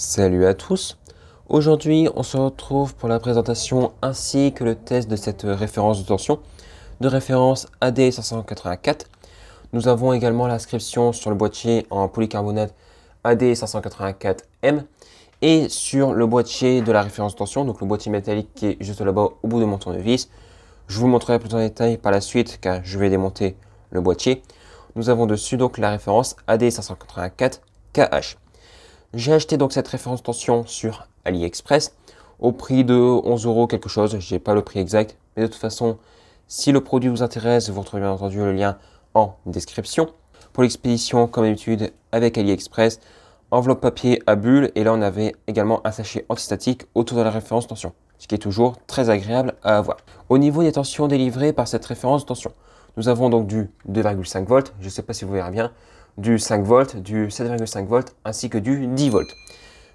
Salut à tous. Aujourd'hui, on se retrouve pour la présentation ainsi que le test de cette référence de tension, de référence AD584. Nous avons également l'inscription sur le boîtier en polycarbonate AD584M et sur le boîtier de la référence de tension, donc le boîtier métallique qui est juste là-bas au bout de mon tournevis. Je vous montrerai plus en détail par la suite car je vais démonter le boîtier. Nous avons dessus donc la référence AD584KH. J'ai acheté donc cette référence tension sur AliExpress au prix de 11 € quelque chose. Je n'ai pas le prix exact, mais de toute façon, si le produit vous intéresse, vous retrouvez bien entendu le lien en description. Pour l'expédition, comme d'habitude, avec AliExpress, enveloppe papier à bulles, et là on avait également un sachet antistatique autour de la référence tension, ce qui est toujours très agréable à avoir. Au niveau des tensions délivrées par cette référence tension, nous avons donc du 2,5 volts, je ne sais pas si vous verrez bien, du 5 volts, du 7,5 volts ainsi que du 10 volts.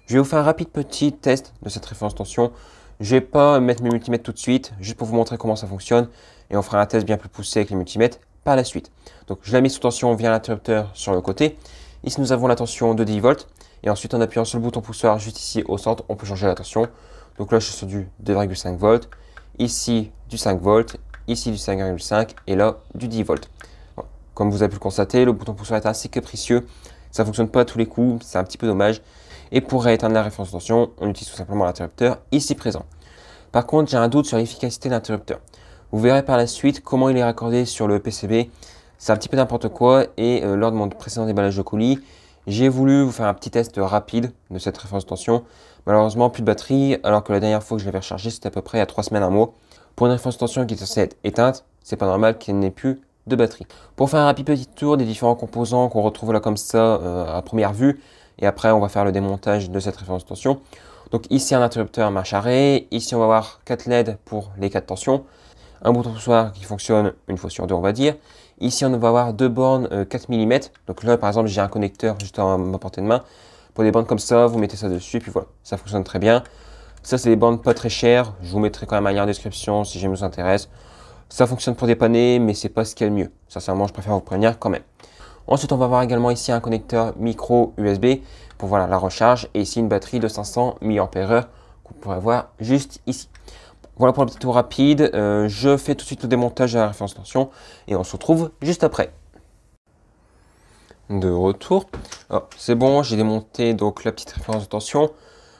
Je vais vous faire un rapide petit test de cette référence tension. Je ne vais pas mettre mes multimètres tout de suite, juste pour vous montrer comment ça fonctionne et on fera un test bien plus poussé avec les multimètres par la suite. Donc je la mets sous tension via l'interrupteur sur le côté. Ici nous avons la tension de 10 volts et ensuite en appuyant sur le bouton poussoir juste ici au centre, on peut changer la tension. Donc là je suis sur du 2,5 volts, ici du 5 volts, ici du 5,5 et là du 10 volts. Comme vous avez pu le constater, le bouton poussoir est assez capricieux. Ça ne fonctionne pas à tous les coups, c'est un petit peu dommage. Et pour rééteindre la référence de tension, on utilise tout simplement l'interrupteur ici présent. Par contre, j'ai un doute sur l'efficacité de l'interrupteur. Vous verrez par la suite comment il est raccordé sur le PCB. C'est un petit peu n'importe quoi et lors de mon précédent déballage de colis, j'ai voulu vous faire un petit test rapide de cette référence de tension. Malheureusement, plus de batterie, alors que la dernière fois que je l'avais rechargé, c'était à peu près il y a 3 semaines, un mois. Pour une référence de tension qui est censée être éteinte, c'est pas normal qu'elle n'ait plus de batterie. Pour faire un rapide petit tour des différents composants qu'on retrouve là comme ça à première vue, et après on va faire le démontage de cette référence de tension. Donc ici un interrupteur marche arrêt, ici on va avoir 4 LED pour les 4 tensions, un bouton poussoir qui fonctionne une fois sur deux on va dire. Ici on va avoir deux bornes 4 mm, donc là par exemple j'ai un connecteur juste à ma portée de main. Pour des bornes comme ça, vous mettez ça dessus, puis voilà, ça fonctionne très bien. Ça c'est des bornes pas très chères, je vous mettrai quand même un lien en description si jamais vous intéresse. Ça fonctionne pour dépanner, mais c'est pas ce qu'il y a de mieux. Sincèrement, je préfère vous prévenir quand même. Ensuite, on va avoir également ici un connecteur micro USB pour voilà, la recharge et ici une batterie de 500 mAh qu'on pourrait voir juste ici. Voilà pour le petit tour rapide. Je fais tout de suite le démontage de la référence tension et on se retrouve juste après. De retour. C'est bon, j'ai démonté donc la petite référence de tension.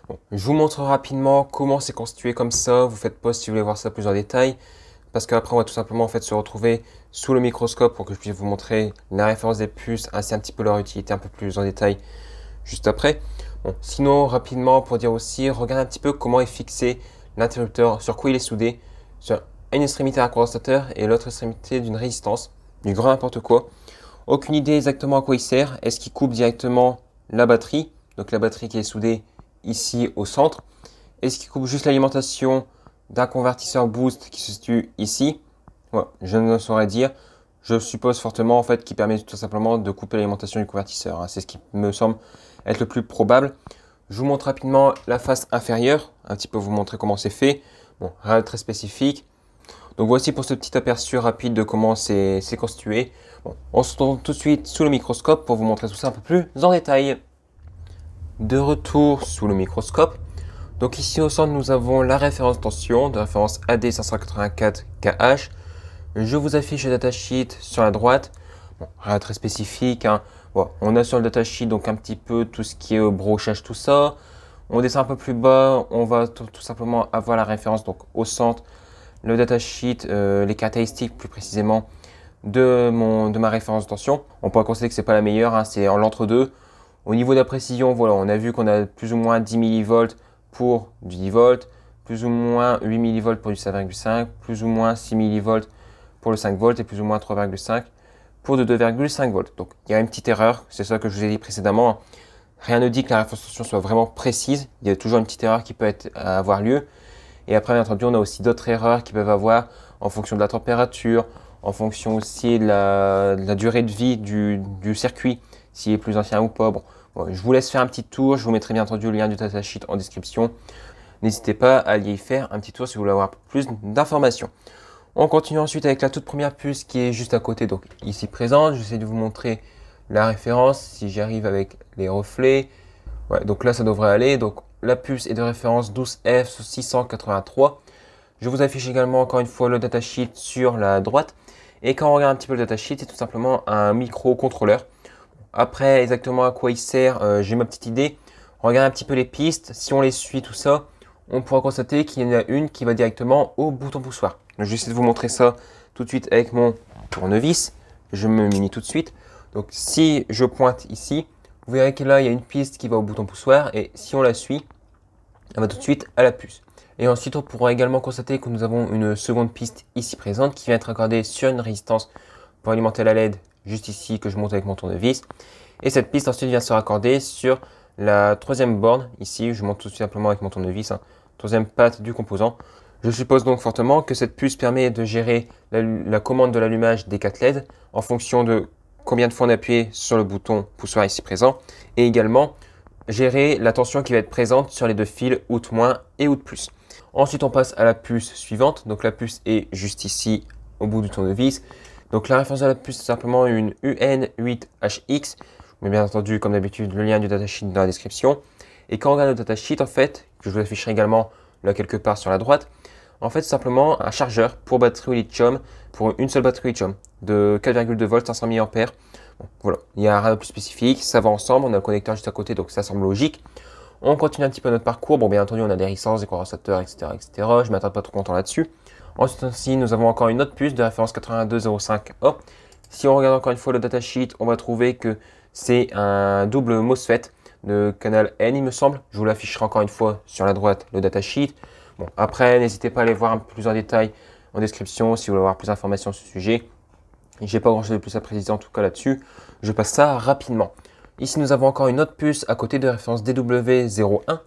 Bon, je vous montre rapidement comment c'est constitué comme ça. Vous faites pause si vous voulez voir ça plus en détail. Parce qu'après on va tout simplement en fait se retrouver sous le microscope pour que je puisse vous montrer la référence des puces ainsi un petit peu leur utilité un peu plus en détail juste après. Bon, sinon rapidement pour dire aussi, regardez un petit peu comment est fixé l'interrupteur, sur quoi il est soudé, sur une extrémité d'un condensateur et l'autre extrémité d'une résistance, du grand n'importe quoi. Aucune idée exactement à quoi il sert. Est-ce qu'il coupe directement la batterie, donc la batterie qui est soudée ici au centre. Est-ce qu'il coupe juste l'alimentation d'un convertisseur boost qui se situe ici? Voilà, je ne saurais dire. Je suppose fortement en fait qu'il permet tout simplement de couper l'alimentation du convertisseur. C'est ce qui me semble être le plus probable. Je vous montre rapidement la face inférieure, un petit peu vous montrer comment c'est fait. Bon, rien de très spécifique. Donc voici pour ce petit aperçu rapide de comment c'est constitué. Bon, on se retrouve tout de suite sous le microscope pour vous montrer tout ça un peu plus en détail. De retour sous le microscope. Donc ici au centre, nous avons la référence tension de référence AD584KH. Je vous affiche le datasheet sur la droite. Bon, rien de très spécifique. Bon, on a sur le datasheet donc un petit peu tout ce qui est brochage, tout ça. On descend un peu plus bas, on va tout simplement avoir la référence donc au centre, le datasheet, les caractéristiques plus précisément de ma référence tension. On pourrait considérer que c'est pas la meilleure, c'est en l'entre-deux. Au niveau de la précision, voilà, on a vu qu'on a plus ou moins 10 mV pour du 10 volts, plus ou moins 8 mV pour du 7,5, plus ou moins 6 mV pour le 5 volts et plus ou moins 3,5 pour de 2,5 volts. Donc il y a une petite erreur, c'est ça que je vous ai dit précédemment. Rien ne dit que la référence tension soit vraiment précise, il y a toujours une petite erreur qui peut avoir lieu. Et après, bien entendu, on a aussi d'autres erreurs qui peuvent avoir en fonction de la température, en fonction aussi de la durée de vie du circuit, s'il est plus ancien ou pas. Bon, je vous laisse faire un petit tour, je vous mettrai bien entendu le lien du datasheet en description. N'hésitez pas à aller y faire un petit tour si vous voulez avoir plus d'informations. On continue ensuite avec la toute première puce qui est juste à côté, donc ici présente. J'essaie de vous montrer la référence, si j'y arrive avec les reflets. Ouais, donc là, ça devrait aller. Donc la puce est de référence 12F683. Je vous affiche également encore une fois le datasheet sur la droite. Et quand on regarde un petit peu le datasheet, c'est tout simplement un microcontrôleur. Après, exactement à quoi il sert, j'ai ma petite idée. On regarde un petit peu les pistes. Si on les suit, tout ça, on pourra constater qu'il y en a une qui va directement au bouton poussoir. Donc, je vais essayer de vous montrer ça tout de suite avec mon tournevis. Je me munis tout de suite. Donc, si je pointe ici, vous verrez que là, il y a une piste qui va au bouton poussoir. Et si on la suit, elle va tout de suite à la puce. Et ensuite, on pourra également constater que nous avons une seconde piste ici présente qui vient être accordée sur une résistance pour alimenter la LED juste ici que je monte avec mon tournevis. Et cette piste ensuite vient se raccorder sur la troisième borne. Ici, je monte tout simplement avec mon tournevis, troisième patte du composant. Je suppose donc fortement que cette puce permet de gérer la commande de l'allumage des 4 LED en fonction de combien de fois on a appuyé sur le bouton poussoir ici présent. Et également gérer la tension qui va être présente sur les deux fils out- et out+. Ensuite, on passe à la puce suivante. Donc la puce est juste ici au bout du tournevis. Donc la référence de la puce, c'est simplement une UN8HX. Mais bien entendu, comme d'habitude, le lien du datasheet dans la description. Et quand on regarde le datasheet, en fait, que je vous afficherai également là quelque part sur la droite, en fait, c'est simplement un chargeur pour batterie au lithium, pour une seule batterie au lithium de 4,2 volts, 500 mAh. Bon, voilà, il n'y a rien de plus spécifique, ça va ensemble, on a le connecteur juste à côté, donc ça semble logique. On continue un petit peu notre parcours. Bon, bien entendu, on a des résistances, des condensateurs, etc., etc. Je ne m'attarde pas trop longtemps là-dessus. Ensuite, aussi, nous avons encore une autre puce de référence 8205A. Si on regarde encore une fois le datasheet, on va trouver que c'est un double MOSFET de canal N, il me semble. Je vous l'afficherai encore une fois sur la droite, le datasheet. Bon, après, n'hésitez pas à aller voir un peu plus en détail en description si vous voulez avoir plus d'informations sur ce sujet. J'ai pas grand chose de plus à préciser en tout cas là-dessus. Je passe ça rapidement. Ici, nous avons encore une autre puce à côté de référence DW01.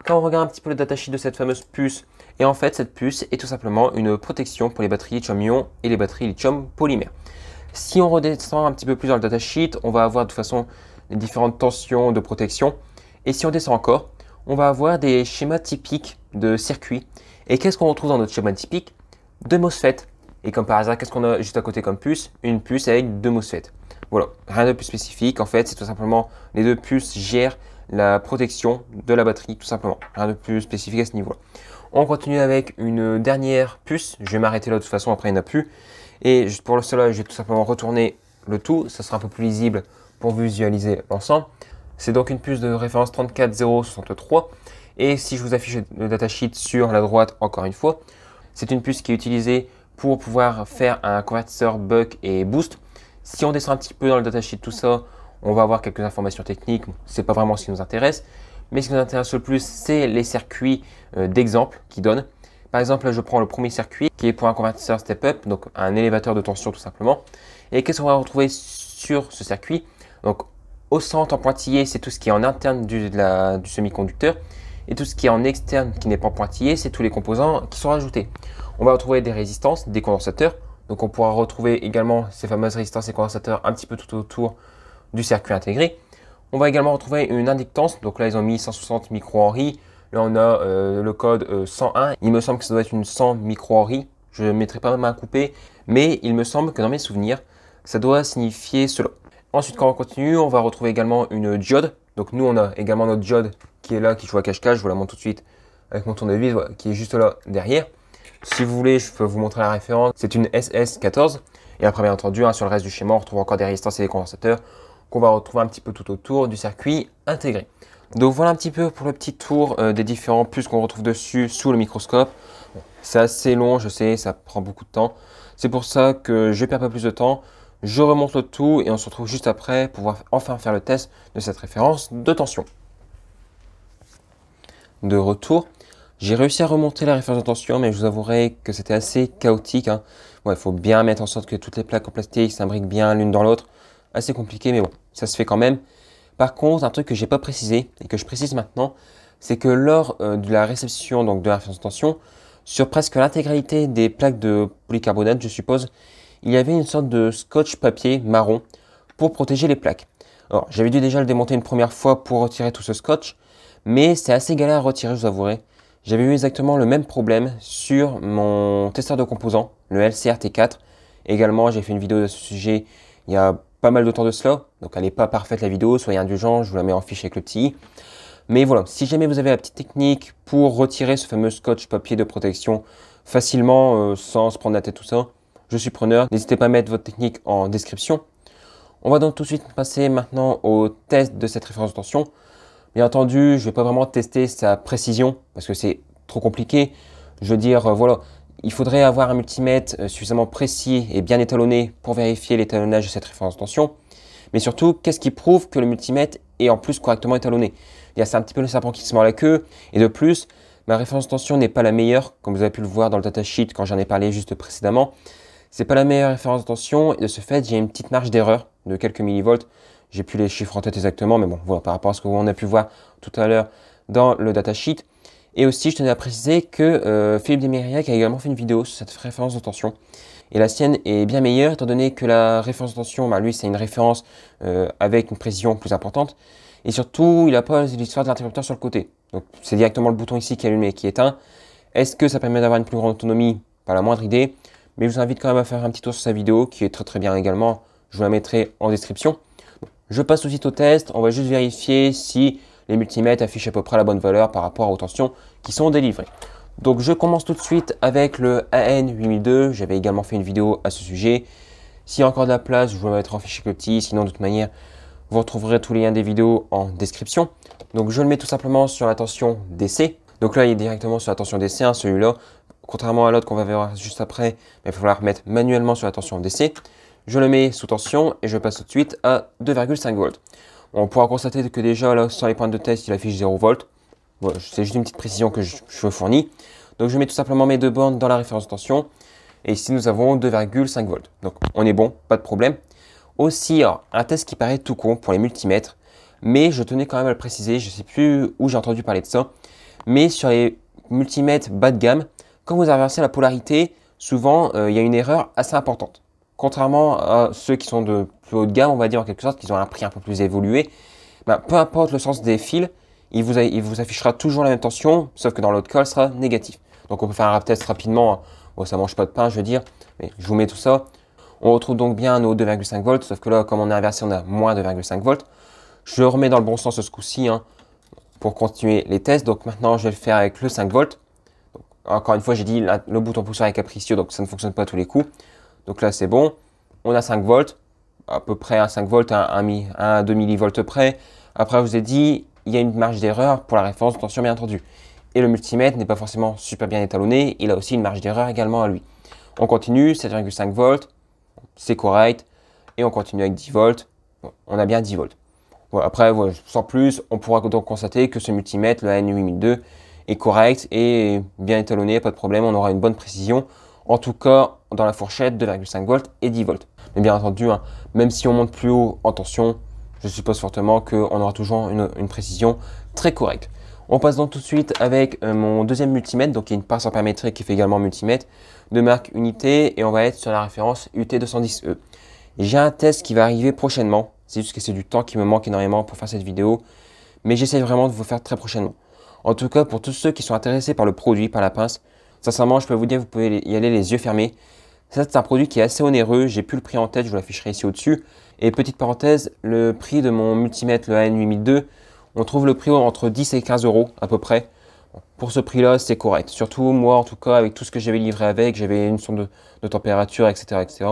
Quand on regarde un petit peu le datasheet de cette fameuse puce, et en fait, cette puce est tout simplement une protection pour les batteries lithium-ion et les batteries lithium polymère. Si on redescend un petit peu plus dans le datasheet, on va avoir de toute façon les différentes tensions de protection. Et si on descend encore, on va avoir des schémas typiques de circuits. Et qu'est-ce qu'on retrouve dans notre schéma typique? Deux MOSFET. Et comme par hasard, qu'est-ce qu'on a juste à côté comme puce? Une puce avec deux MOSFET. Voilà, rien de plus spécifique. En fait, c'est tout simplement les deux puces gèrent la protection de la batterie, tout simplement. Rien de plus spécifique à ce niveau-là. On continue avec une dernière puce. Je vais m'arrêter là de toute façon, après il n'y en a plus. Et juste pour cela, je vais tout simplement retourner le tout. Ça sera un peu plus lisible pour visualiser l'ensemble. C'est donc une puce de référence 34063. Et si je vous affiche le datasheet sur la droite, encore une fois, c'est une puce qui est utilisée pour pouvoir faire un convertisseur buck et boost. Si on descend un petit peu dans le datasheet, tout ça, on va avoir quelques informations techniques. Ce n'est pas vraiment ce qui nous intéresse. Mais ce qui nous intéresse le plus, c'est les circuits d'exemple qu'ils donnent. Par exemple, là, je prends le premier circuit qui est pour un convertisseur step-up, donc un élévateur de tension tout simplement. Et qu'est-ce qu'on va retrouver sur ce circuit? Donc, au centre en pointillé, c'est tout ce qui est en interne du semi-conducteur. Et tout ce qui est en externe, qui n'est pas en pointillé, c'est tous les composants qui sont rajoutés. On va retrouver des résistances, des condensateurs. Donc, on pourra retrouver également ces fameuses résistances et condensateurs un petit peu tout autour du circuit intégré. On va également retrouver une inductance. Donc là, ils ont mis 160 microhenry. Là, on a le code 101. Il me semble que ça doit être une 100 microhenry. Je ne mettrai pas ma main à couper. Mais il me semble que dans mes souvenirs, ça doit signifier cela. Ensuite, quand on continue, on va retrouver également une diode. Donc nous, on a également notre diode qui est là, qui joue à cache-cache. Je vous la montre tout de suite avec mon tournevis, voilà, qui est juste là derrière. Si vous voulez, je peux vous montrer la référence. C'est une SS14. Et après, bien entendu, sur le reste du schéma, on retrouve encore des résistances et des condensateurs qu'on va retrouver un petit peu tout autour du circuit intégré. Donc voilà un petit peu pour le petit tour des différents puces qu'on retrouve dessus sous le microscope. Bon, c'est assez long, je sais, ça prend beaucoup de temps. C'est pour ça que je ne perds pas plus de temps. Je remonte le tout et on se retrouve juste après pour pouvoir enfin faire le test de cette référence de tension. De retour, j'ai réussi à remonter la référence de tension, mais je vous avouerai que c'était assez chaotique. Il faut bien mettre en sorte que toutes les plaques en plastique s'imbriquent bien l'une dans l'autre. Assez compliqué, mais bon, ça se fait quand même. Par contre, un truc que j'ai pas précisé et que je précise maintenant, c'est que lors de la réception donc de la référence de tension, sur presque l'intégralité des plaques de polycarbonate, je suppose, il y avait une sorte de scotch papier marron pour protéger les plaques. Alors, j'avais dû déjà le démonter une première fois pour retirer tout ce scotch, mais c'est assez galère à retirer, je vous avouerai. J'avais eu exactement le même problème sur mon testeur de composants, le LCR-T4. Également, j'ai fait une vidéo de ce sujet il y a pas mal de temps de cela, donc elle n'est pas parfaite la vidéo, soyez indulgents, je vous la mets en fiche avec le petit i. Mais voilà, si jamais vous avez la petite technique pour retirer ce fameux scotch papier de protection facilement, sans se prendre la tête, tout ça, je suis preneur. N'hésitez pas à mettre votre technique en description. On va donc tout de suite passer maintenant au test de cette référence de tension. Bien entendu, je ne vais pas vraiment tester sa précision parce que c'est trop compliqué. Je veux dire, voilà, il faudrait avoir un multimètre suffisamment précis et bien étalonné pour vérifier l'étalonnage de cette référence de tension. Mais surtout, qu'est-ce qui prouve que le multimètre est en plus correctement étalonné? C'est un petit peu le serpent qui se mord la queue. Et de plus, ma référence de tension n'est pas la meilleure, comme vous avez pu le voir dans le datasheet quand j'en ai parlé juste précédemment. C'est pas la meilleure référence de tension et de ce fait, j'ai une petite marge d'erreur de quelques millivolts. J'ai plus les chiffres en tête exactement, mais bon, voilà, par rapport à ce qu'on a pu voir tout à l'heure dans le datasheet. Et aussi, je tenais à préciser que Philippe Desmériac a également fait une vidéo sur cette référence de tension. Et la sienne est bien meilleure, étant donné que la référence de tension, lui, c'est une référence avec une précision plus importante. Et surtout, il n'a pas l'histoire de l'interrupteur sur le côté. Donc, c'est directement le bouton ici qui est allumé et qui est éteint. Est-ce que ça permet d'avoir une plus grande autonomie? Pas la moindre idée. Mais je vous invite quand même à faire un petit tour sur sa vidéo, qui est très bien également. Je vous la mettrai en description. Je passe tout de suite au test. On va juste vérifier si les multimètres affichent à peu près la bonne valeur par rapport aux tensions qui sont délivrées. Donc, je commence tout de suite avec le AN8002. J'avais également fait une vidéo à ce sujet. S'il y a encore de la place, je vous la mettrai en fichier petit. Sinon, de toute manière, vous retrouverez tous les liens des vidéos en description. Donc, je le mets tout simplement sur la tension DC. Donc là, il est directement sur la tension DC, hein, celui-là. Contrairement à l'autre qu'on va voir juste après, il va falloir mettre manuellement sur la tension DC. Je le mets sous tension et je passe tout de suite à 2,5 volts. On pourra constater que déjà, là, sur les points de test, il affiche 0 volts. Voilà, c'est juste une petite précision que je fournis. Donc, je mets tout simplement mes deux bornes dans la référence de tension. Et ici, nous avons 2,5 volts. Donc, on est bon, pas de problème. Aussi, alors, un test qui paraît tout con pour les multimètres, mais je tenais quand même à le préciser, je ne sais plus où j'ai entendu parler de ça, mais sur les multimètres bas de gamme, quand vous inversez la polarité, souvent il y a une erreur assez importante. Contrairement à ceux qui sont de plus haut de gamme, on va dire en quelque sorte, qui ont un prix un peu plus évolué, peu importe le sens des fils, il vous affichera toujours la même tension, sauf que dans l'autre cas, elle sera négative. Donc on peut faire un test rapidement, bon, ça ne mange pas de pain, je veux dire, mais je vous mets tout ça. On retrouve donc bien nos 2,5 volts, sauf que là, comme on a inversé, on a moins 2,5 volts. Je remets dans le bon sens ce coup-ci pour continuer les tests. Donc maintenant, je vais le faire avec le 5 volts. Donc, encore une fois, j'ai dit le bouton pousseur est capricieux, donc ça ne fonctionne pas à tous les coups. Donc là, c'est bon. On a 5 volts, à peu près à 5 volts, à 2 millivolts près. Après, je vous ai dit, il y a une marge d'erreur pour la référence de tension, bien entendu. Et le multimètre n'est pas forcément super bien étalonné. Il a aussi une marge d'erreur également à lui. On continue, 7,5 volts. C'est correct. Et on continue avec 10 volts. Bon, on a bien 10 volts. Voilà, après, voilà, sans plus, on pourra donc constater que ce multimètre, le AN8002, est correct et bien étalonné, pas de problème. On aura une bonne précision. En tout cas, dans la fourchette 2,5 volts et 10 volts. Mais bien entendu, même si on monte plus haut en tension, je suppose fortement qu'on aura toujours une précision très correcte. On passe donc tout de suite avec mon deuxième multimètre, donc qui est une pince paramétrique qui fait également multimètre, de marque Unité, et on va être sur la référence UT210E. J'ai un test qui va arriver prochainement, c'est juste que c'est du temps qui me manque énormément pour faire cette vidéo, mais j'essaie vraiment de vous faire très prochainement. En tout cas, pour tous ceux qui sont intéressés par le produit, par la pince, sincèrement, je peux vous dire, vous pouvez y aller les yeux fermés. C'est un produit qui est assez onéreux, j'ai plus le prix en tête, je vous l'afficherai ici au-dessus. Et petite parenthèse, le prix de mon multimètre, le AN8002, on trouve le prix entre 10 et 15 euros à peu près. Pour ce prix-là, c'est correct. Surtout moi, en tout cas, avec tout ce que j'avais livré avec, j'avais une sonde de température, etc. etc.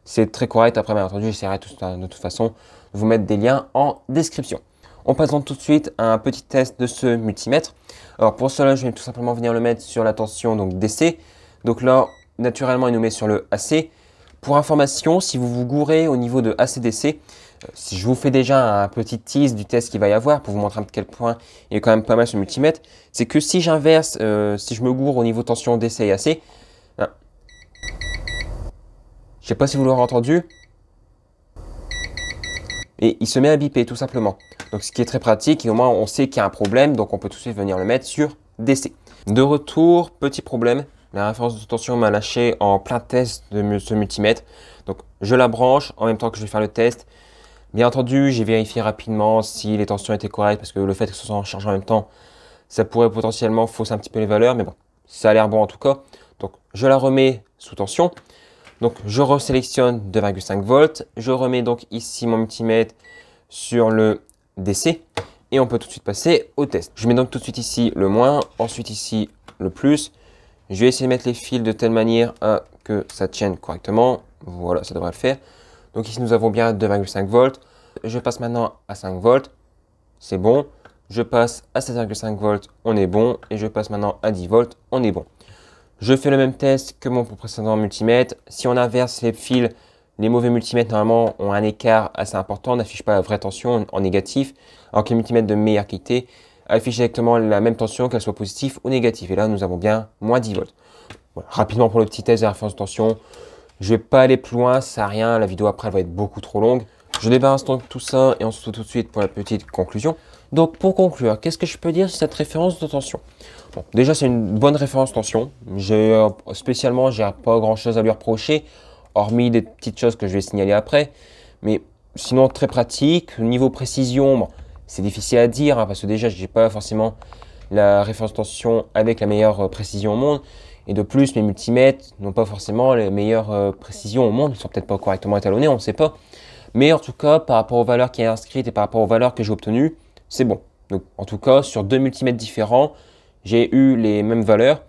C'est très correct. Après, bien entendu, j'essaierai de toute façon de vous mettre des liens en description. On passe donc tout de suite à un petit test de ce multimètre. Alors pour cela, je vais tout simplement venir le mettre sur la tension donc DC. Donc là, naturellement, il nous met sur le AC. Pour information, si vous vous gourrez au niveau de AC-DC, si je vous fais déjà un petit tease du test qu'il va y avoir pour vous montrer à quel point il est quand même pas mal ce multimètre, c'est que si j'inverse, si je me gourre au niveau tension DC et AC, je ne sais pas si vous l'aurez entendu, et il se met à biper tout simplement. Donc ce qui est très pratique, et au moins on sait qu'il y a un problème, donc on peut tout de suite venir le mettre sur DC. De retour, petit problème, la référence de tension m'a lâché en plein test de ce multimètre. Donc je la branche en même temps que je vais faire le test. Bien entendu, j'ai vérifié rapidement si les tensions étaient correctes parce que le fait que ce soit en charge en même temps, ça pourrait potentiellement fausser un petit peu les valeurs, mais bon, ça a l'air bon en tout cas. Donc je la remets sous tension. Donc je resélectionne 2,5 volts. Je remets donc ici mon multimètre sur le DC. Et on peut tout de suite passer au test. Je mets donc tout de suite ici le moins, ensuite ici le plus. Je vais essayer de mettre les fils de telle manière à que ça tienne correctement. Voilà, ça devrait le faire. Donc ici nous avons bien 2,5 volts. Je passe maintenant à 5 volts. C'est bon. Je passe à 7,5 volts, on est bon. Et je passe maintenant à 10 volts, on est bon. Je fais le même test que mon précédent multimètre. Si on inverse les fils, les mauvais multimètres normalement ont un écart assez important, n'affichent pas la vraie tension en négatif, alors que les multimètres de meilleure qualité affichent exactement la même tension, qu'elle soit positive ou négative. Et là, nous avons bien moins 10 volts. Voilà. Rapidement pour le petit test de référence de tension, je ne vais pas aller plus loin, ça n'a rien, la vidéo après elle va être beaucoup trop longue. Je débarrasse donc tout ça et on se retrouve tout de suite pour la petite conclusion. Donc pour conclure, qu'est-ce que je peux dire sur cette référence de tension? Bon, déjà c'est une bonne référence tension. Spécialement, j'ai pas grand chose à lui reprocher, hormis des petites choses que je vais signaler après. Mais sinon très pratique. Niveau précision, bon, c'est difficile à dire hein, parce que déjà je n'ai pas forcément la référence tension avec la meilleure précision au monde. Et de plus, mes multimètres n'ont pas forcément les meilleures précisions au monde. Ils ne sont peut-être pas correctement étalonnés, on ne sait pas. Mais en tout cas, par rapport aux valeurs qui sont inscrites et par rapport aux valeurs que j'ai obtenues, c'est bon. Donc, en tout cas, sur deux multimètres différents, j'ai eu les mêmes valeurs,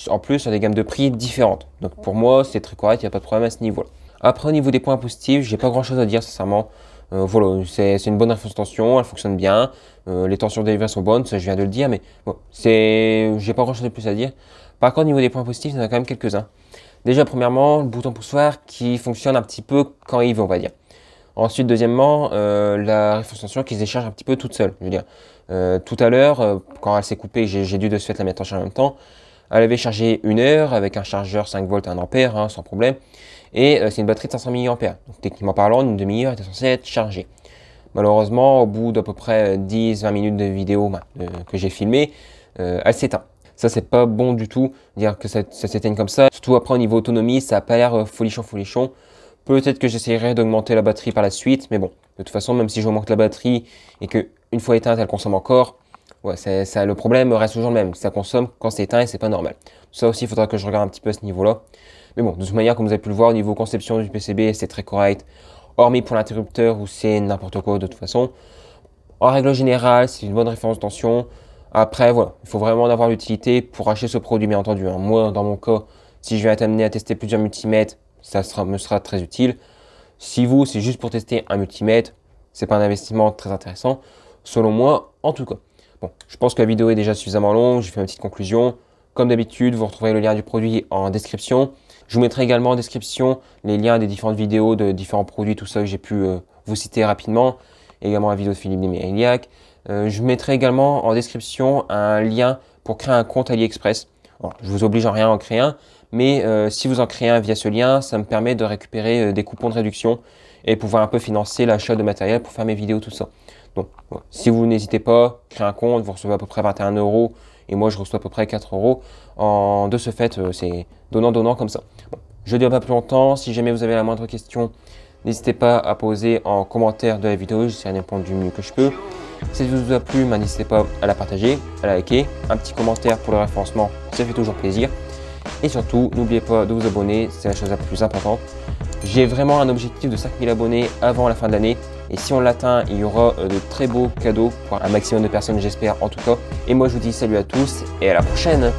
en plus sur des gammes de prix différentes. Donc, pour moi, c'est très correct, il n'y a pas de problème à ce niveau-là. Après, au niveau des points positifs, j'ai pas grand-chose à dire, sincèrement. Voilà, c'est une bonne référence tension, elle fonctionne bien. Les tensions dérivées sont bonnes, ça je viens de le dire, mais bon, j'ai pas grand-chose de plus à dire. Par contre, au niveau des points positifs, il y en a quand même quelques-uns. Déjà, premièrement, le bouton poussoir qui fonctionne un petit peu quand il veut, on va dire. Ensuite, deuxièmement, la référence tension qui se décharge un petit peu toute seule. Je veux dire, tout à l'heure, quand elle s'est coupée, j'ai dû de ce fait la mettre en charge en même temps. Elle avait chargé 1 heure avec un chargeur 5 volts à 1 ampère, hein, sans problème. Et c'est une batterie de 500 mAh. Donc techniquement parlant, une demi-heure était censée être chargée. Malheureusement, au bout d'à peu près 10-20 minutes de vidéo que j'ai filmé, elle s'éteint. Ça, c'est pas bon du tout, dire que ça s'éteigne comme ça. Surtout après, au niveau autonomie, ça n'a pas l'air folichon. Peut-être que j'essaierai d'augmenter la batterie par la suite, mais bon, de toute façon, même si j'augmente la batterie et qu'une fois éteinte, elle consomme encore, ouais, le problème reste toujours le même. Ça consomme quand c'est éteint et c'est pas normal. Ça aussi, il faudra que je regarde un petit peu à ce niveau-là. Mais bon, de toute manière, comme vous avez pu le voir, au niveau conception du PCB, c'est très correct. Hormis pour l'interrupteur où c'est n'importe quoi de toute façon. En règle générale, c'est une bonne référence de tension. Après, voilà, il faut vraiment en avoir l'utilité pour acheter ce produit, bien entendu. Hein. Moi, dans mon cas, si je vais être amené à tester plusieurs multimètres, ça me sera très utile. Si vous, c'est juste pour tester un multimètre, c'est pas un investissement très intéressant, selon moi, en tout cas. Bon, je pense que la vidéo est déjà suffisamment longue, j'ai fait une petite conclusion. Comme d'habitude, vous retrouverez le lien du produit en description. Je vous mettrai également en description les liens des différentes vidéos de différents produits, tout ça que j'ai pu vous citer rapidement. Également la vidéo de Philippe Desmérillac. Je mettrai également en description un lien pour créer un compte AliExpress. Alors, je vous oblige en rien à en créer un, mais si vous en créez un via ce lien, ça me permet de récupérer des coupons de réduction et pouvoir un peu financer l'achat de matériel pour faire mes vidéos, tout ça. Donc, voilà. Si vous n'hésitez pas, créez un compte, vous recevez à peu près 21 € et moi je reçois à peu près 4 €. De ce fait, c'est donnant comme ça. Bon, je ne dis pas plus longtemps, si jamais vous avez la moindre question, n'hésitez pas à poser en commentaire de la vidéo, j'essaierai de répondre du mieux que je peux. Si ça vous a plu, n'hésitez pas à la partager, à la liker, un petit commentaire pour le référencement, ça fait toujours plaisir. Et surtout, n'oubliez pas de vous abonner, c'est la chose la plus importante. J'ai vraiment un objectif de 5000 abonnés avant la fin de l'année. Et si on l'atteint, il y aura de très beaux cadeaux pour un maximum de personnes, j'espère en tout cas. Et moi, je vous dis salut à tous et à la prochaine!